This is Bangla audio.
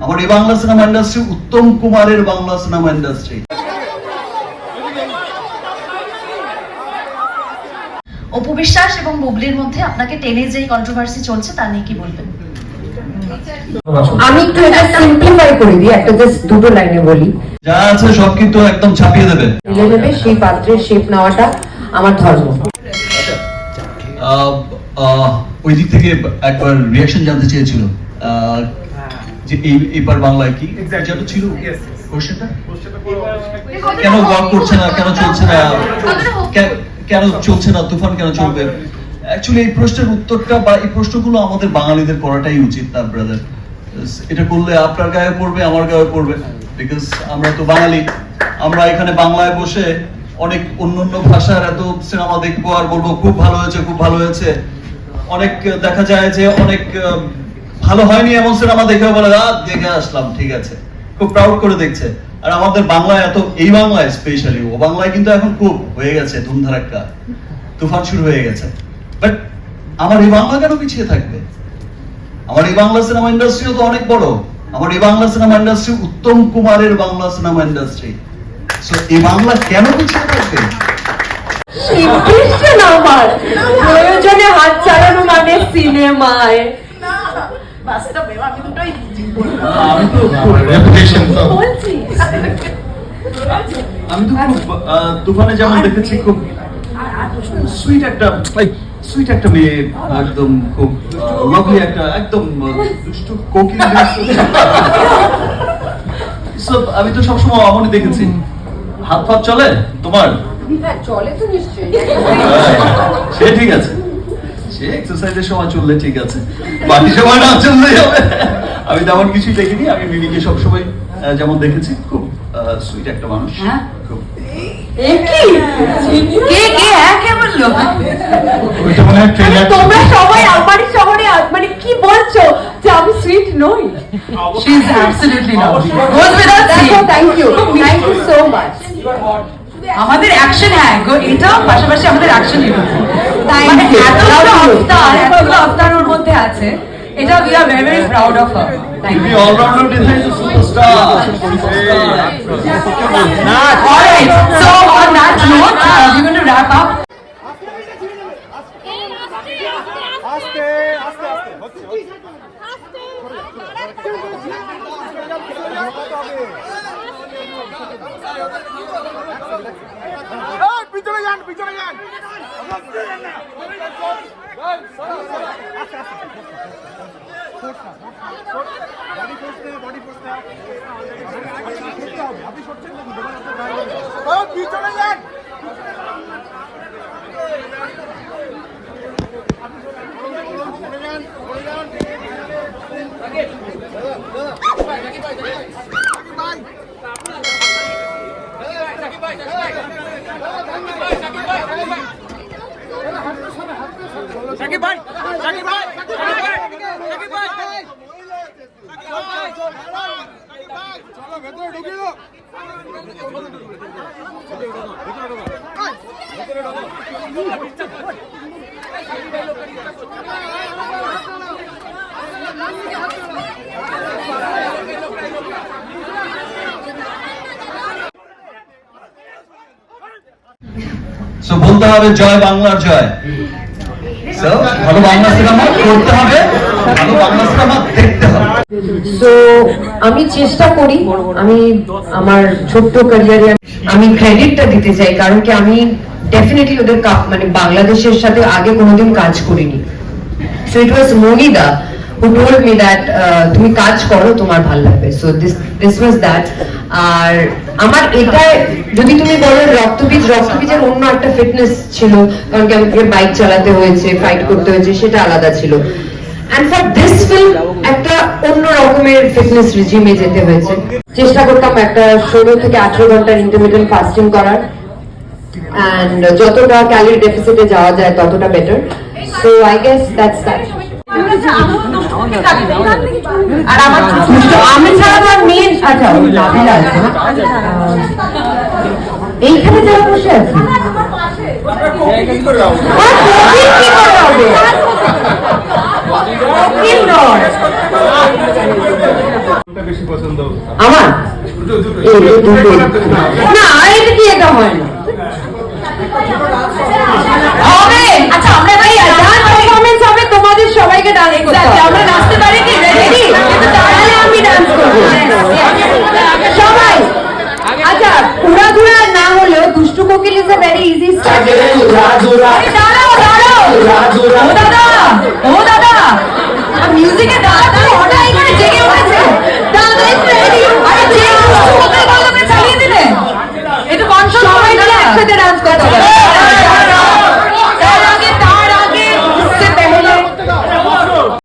আমার এই বাংলা সিনেমা ইন্ডাস্ট্রি উত্তম কুমারের বাংলা সিনেমা ইন্ডাস্ট্রি। অপু বিশ্বাস এবং বুবলির মধ্যে আপনাকে টেনে যে কন্ট্রোভার্সি চলছে তা নিয়ে কি বলবেন? আমি একটু এটা সিম্পলিফাই করে দিই, একটা জাস্ট দুটো লাইনে বলি। যা আছে সব কিন্তু একদম ছাপিয়ে দেবে, সেই পাত্রের শেপ নেওয়াটা আমার ধর্ম। ওই দিক থেকে একবার রিয়াকশন জানতে চেয়েছিল যে এইবার বাংলায় কি যেটা ছিল কোশ্চেনটা, কেন ওয়ার্ক করছে না, কেন চলছে না, কেন চলছে না, তুফান কেন চলবে। অ্যাকচুয়ালি এই প্রশ্নের উত্তরটা বা এই প্রশ্নগুলো আমাদের বাঙালিদের করাটাই উচিত না ব্রাদার। এটা করলে আপনার গায়ে পড়বে, আমার গায়ে পড়বে, বিকজ আমরা তো বাঙালি। আমরা এখানে বাংলায় বসে অনেক অন্যান্য ভাষার এত সিনেমা দেখবো আর বলবো খুব ভালো হয়েছে, খুব ভালো হয়েছে। অনেক দেখা যায় যে অনেক ভালো হয়নি এমন সিনেমা দেখে বলে দেখে আসলাম, ঠিক আছে, খুব প্রাউড করে দেখছে। আর আমাদের বাংলায় এত, এই বাংলায় স্পেশালি, ও বাংলায় কিন্তু এখন খুব হয়ে গেছে ধুমধারাক্কা, তুফান শুরু হয়ে গেছে। বাট আমার এই বাংলা কেন পিছিয়ে থাকবে? আমার এই বাংলা সিনেমা ইন্ডাস্ট্রিও তো অনেক বড়। আমার এই বাংলা সিনেমা ইন্ডাস্ট্রি উত্তম কুমারের বাংলা সিনেমা ইন্ডাস্ট্রি। সো এই বাংলা কেন পিছিয়ে থাকবে? আমার প্রয়োজনে হাত চালানো মানে সিনেমায়। আমি তো তুফানে যেমন দেখেছি, খুব সুইট একটা মেয়ে, একদম খুব লাভলি একটা, একদম দুষ্টু কোকিল। আমি তো সবসময় অমনি দেখেছি। হাত ফাত চলে তোমার? চলে তো নিশ্চয়ই, সে ঠিক আছে, সে এক্সারসাইজের সময় চললে ঠিক আছে, বাকি সময় না চললেই হবে। আমি তেমন কিছুই দেখিনি। আমি মিমিকে সবসময় যেমন দেখেছি, খুব সুইট একটা মানুষ। খুব তোমরা সবাই আমার শহরে মানে কি বলছো যে আমি সুইট নই? She is absolutely not. Thank you so much. আমাদের অ্যাকশন, হ্যাঁ এটা পাশাপাশি আমাদের অ্যাকশন হিরো, এতগুলো আফতার ওর মধ্যে আছে, এটা we are very very proud of her. তুমি allrounder design superstar. Alright, so on that note, we're going to wrap up. পিছনে যান। সাকিব ভাই, সাকিব ভাই, সাকিব ভাই, চলো ভেতরে ঢুকিয়ে দাও। বলতে হবে জয় বাংলার জয়। ভালো বাংলা সিনেমা করতে হবে, ভালো বাংলা সিনেমা দেখতে হবে। তো আমি চেষ্টা করি, আমি আমার ছোট্ট ক্যারিয়ারে আমি ক্রেডিটটা দিতে চাই, কারণ কি আমি ডেফিনেটলি ওদের মানে বাংলাদেশের সাথে আগে কোনোদিন কাজ করিনি। সো ইট ওয়াজ মনিদা who told me that তুমি কাজ করো, তোমার ভালো লাগবে। So this was that। আর আমার এটা যদি তুমি বলো রক্তবীজের অন্য একটা ফিটনেস ছিল, কারণ কি আমাকে বাইক চালাতে হয়েছে, ফাইট করতে হয়েছে, সেটা আলাদা ছিল। এন্ড ফর দিস ফিল্ম একটা অন্য রকমের ফিটনেস রিজিমে যেতে হয়েছে। চেষ্টা করতাম একটা 16 থেকে 18 ঘন্টার ইন্টারমিটেন্ট ফাস্টিং করার, এন্ড যতটা ক্যালোরি ডেফিসিটে যাওয়া যায় ততটা better. So I guess that's that. আর আমার আমি ছাড়া আমার মেয়ে, আচ্ছা নাবিলা আছে এইখানে যারা বসে আছে, পছন্দ? আমার এই যে দুটো। না এটা কি এটা হয় না হবে। আচ্ছা আমরা এবার ডান্স পারফরম্যান্স হবে, তোমাদের সবাইকে ডান্স করতে হবে। আমরা নাচতে পারি কি? রেডি? তাহলে আমি ডান্স করব সবাই। আচ্ছা উড়াধুরা না হলেও দুষ্টু কোকিল is a very easy style. দাঁড়াও দাঁড়াও ও দাদা মিউজিকে দাঁড়াও